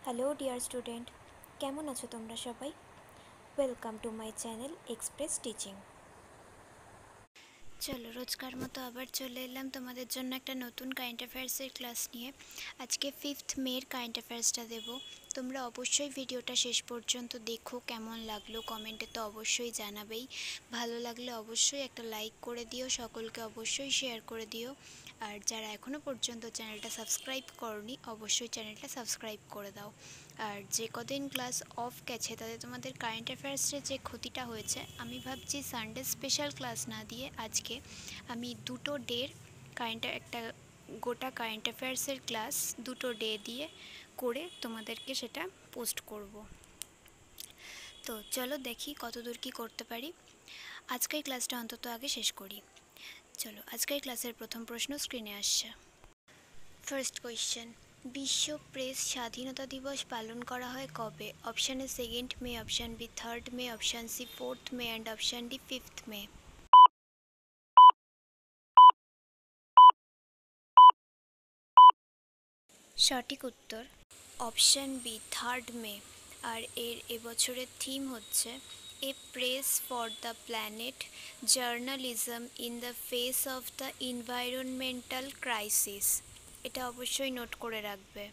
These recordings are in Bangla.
হ্যালো ডিয়ার স্টুডেন্ট, কেমন আছো তোমরা সবাই? Welcome to my channel express teaching. চলো, রোজকার মতো আবার চলে এলাম তোমাদের জন্য একটা নতুন কারেন্ট অ্যাফেয়ার্সের ক্লাস নিয়ে। আজকে 5th মের কারেন্ট অ্যাফেয়ার্সটা দেবো। তোমরা অবশ্যই ভিডিওটা শেষ পর্যন্ত দেখো, কেমন লাগলো কমেন্টে তো অবশ্যই জানাবেই। ভালো লাগলে অবশ্যই একটা লাইক করে দিও, সকলকে অবশ্যই শেয়ার করে দিও। আর যারা এখনও পর্যন্ত চ্যানেলটা সাবস্ক্রাইব করনি অবশ্যই চ্যানেলটা সাবস্ক্রাইব করে দাও। আর যে কদিন ক্লাস অফ গেছে তাতে তোমাদের কারেন্ট অ্যাফেয়ার্সের যে ক্ষতিটা হয়েছে, আমি ভাবছি সানডে স্পেশাল ক্লাস না দিয়ে আজকে আমি দুটো ডের একটা গোটা কারেন্ট অ্যাফেয়ার্সের ক্লাস দুটো ডে দিয়ে করে তোমাদেরকে সেটা পোস্ট করব। তো চলো দেখি কতদূর কী করতে পারি। আজকের ক্লাসটা অন্তত আগে শেষ করি। চলো, আজকের ক্লাসের প্রথম প্রশ্ন স্ক্রিনে আসছে। ফার্স্ট কোয়েশ্চেন, বিশ্ব প্রেস স্বাধীনতা দিবস পালন করা হয় কবে? Option A 2nd May, option B 3rd May, option C 4th May and option D 5th May. সঠিক উত্তর অপশান বি 3rd মে। আর এবছরের থিম হচ্ছে a press for the planet, journalism in the face of the environmental crisis. এটা অবশ্যই নোট করে রাখবে।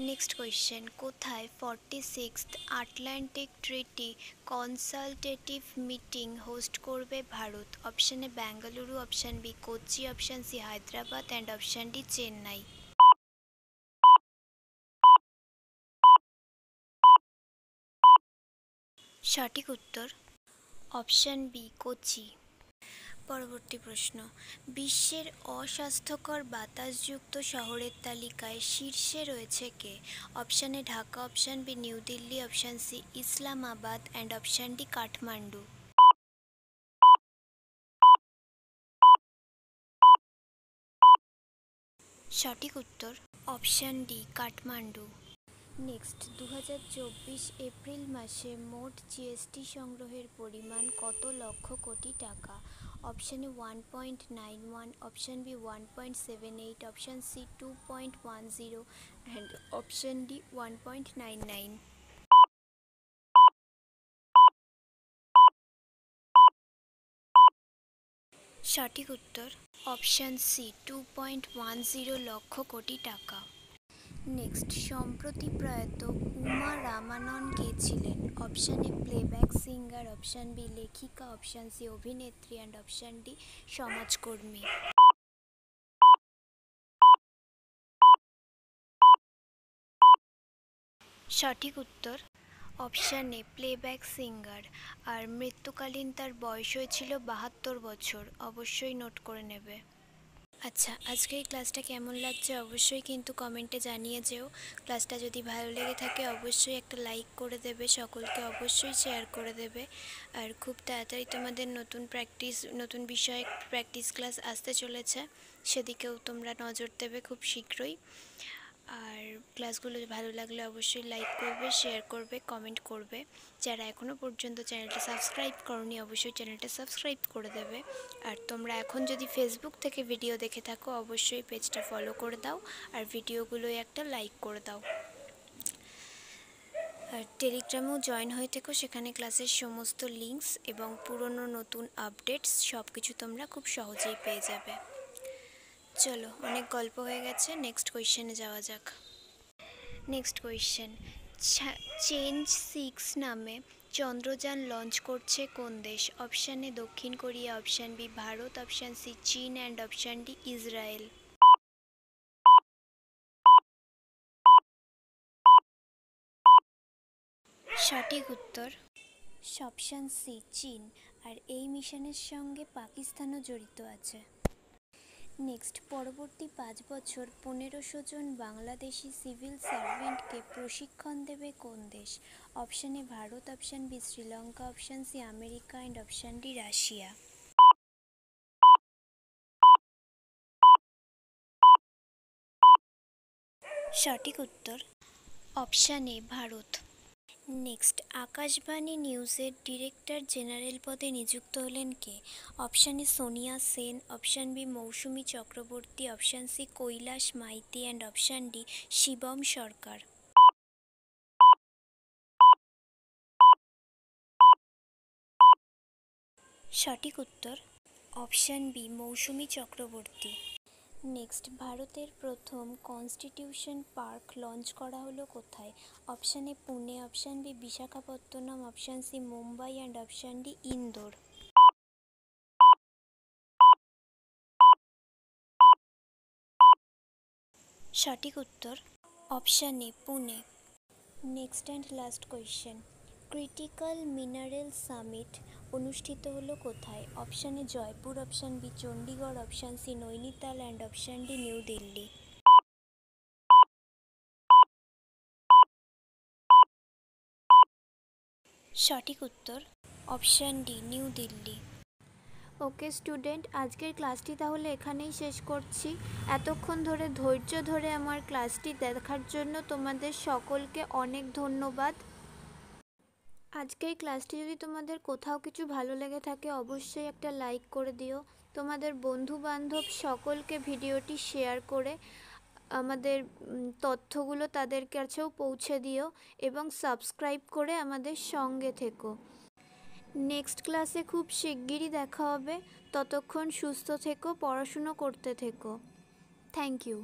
নেক্সট কোয়েশ্চেন, কোথায় 46th Atlantic treaty consultative meeting host করবে ভারত? Option A Bengaluru, option B Kochi, option C Hyderabad and option D Chennai. সঠিক উত্তর অপশান বি কোচি। পরবর্তী প্রশ্ন, বিশ্বের অস্বাস্থ্যকর বাতাসযুক্ত শহরের তালিকায় শীর্ষে রয়েছে কে? Option A Dhaka, option B New Delhi, option C Islamabad and option D Kathmandu. সঠিক উত্তর option D Kathmandu. Next, 2024 April মাসে মোট জিএসটি সংগ্রহের পরিমাণ কত লক্ষ কোটি টাকা? Option A 1.91, option B 1.78, option C 2.10 and option D 1.99। সঠিক উত্তর অপশান সি 2.10 লক্ষ কোটি টাকা। নেক্সট, সম্প্রতি প্রয়াত উমা রামানন কে ছিলেন? Option A playback singer, option B লেখিকা, অপশান সি অভিনেত্রী অ্যান্ড অপশান ডি সমাজকর্মী। সঠিক উত্তর অপশান এ প্লেব্যাক সিঙ্গার। আর মৃত্যুকালীন তার বয়স হয়েছিল 72 বছর। অবশ্যই নোট করে নেবে। আচ্ছা, আজকে এই ক্লাসটা কেমন লাগছে অবশ্যই কিন্তু কমেন্টে জানিয়ে যেও। ক্লাসটা যদি ভালো লেগে থাকে অবশ্যই একটা লাইক করে দেবে, সকলকে অবশ্যই শেয়ার করে দেবে। আর খুব তাড়াতাড়ি তোমাদের নতুন বিষয়ে প্র্যাকটিস ক্লাস আসতে চলেছে, সেদিকেও তোমরা নজর দেবে খুব শীঘ্রই। আর ক্লাসগুলো ভালো লাগলে অবশ্যই লাইক করবে, শেয়ার করবে, কমেন্ট করবে। যারা এখনও পর্যন্ত চ্যানেলটা সাবস্ক্রাইব করনি অবশ্যই চ্যানেলটা সাবস্ক্রাইব করে দেবে। আর তোমরা এখন যদি ফেসবুক থেকে ভিডিও দেখে থাকো অবশ্যই পেজটা ফলো করে দাও আর ভিডিওগুলোয় একটা লাইক করে দাও। আর টেলিগ্রামেও জয়েন হয়ে থেকো, সেখানে ক্লাসের সমস্ত লিঙ্কস এবং পুরনো নতুন আপডেটস সব কিছু তোমরা খুব সহজেই পেয়ে যাবে। চলো, অনেক গল্প হয়ে গেছে, নেক্সট কোয়েশ্চেনে যাওয়া যাক। নেক্সট কোয়েশ্চেন, চেঞ্জ 6 নামে চন্দ্রযান লঞ্চ করছে কোন দেশ? অপশান এ দক্ষিণ Korea, option B Bharat, option C চীন অ্যান্ড অপশান ডি ইসরায়েল। সঠিক উত্তর অপশান সি চীন। আর এই মিশনের সঙ্গে পাকিস্তানও জড়িত আছে। নেক্সট, পরবর্তী 5 বছর 1500 জন বাংলাদেশি সিভিল সার্ভেন্টকে প্রশিক্ষণ দেবে কোন দেশ? Option A Bharat, option B Sri Lanka, option C America and option D Russia. সঠিক উত্তর option A Bharat. Next, Akashvani নিউজের ডিরেক্টর জেনারেল পদে নিযুক্ত হলেন কে? Option A Sonia Sen, option B Mousumi Chakraborty, option C Kailash Maity and option D Shivam Sarkar. সঠিক উত্তর option B Mousumi Chakraborty. Next, ভারতের প্রথম কনস্টিটিউশন পার্ক লঞ্চ করা হলো কোথায়? Option A Pune, option B Visakhapatnam, option C Mumbai and option D Indore. সঠিক উত্তর option A Pune. Next and last question, critical mineral summit অনুষ্ঠিত হলো কোথায়? Option A Jaipur, option B Chandigarh, option C Nainital and option D New Delhi. সঠিক উত্তর option D New Delhi. Okay student, আজকের ক্লাসটি তাহলে এখানেই শেষ করছি। এতক্ষণ ধরে ধৈর্য ধরে আমার ক্লাসটি দেখার জন্য তোমাদের সকলকে অনেক ধন্যবাদ। আজকের ক্লাসটি যদি তোমাদের কোথাও কিছু ভালো লেগে থাকে অবশ্যই একটা লাইক করে দিও। তোমাদের বন্ধু বান্ধব সকলকে ভিডিওটি শেয়ার করে আমাদের তথ্যগুলো তাদের কাছেও পৌঁছে দিও এবং সাবস্ক্রাইব করে আমাদের সঙ্গে থেকো। নেক্সট ক্লাসে খুব শিগগিরই দেখা হবে। ততক্ষণ সুস্থ থেকো, পড়াশুনো করতে থেকো। Thank you.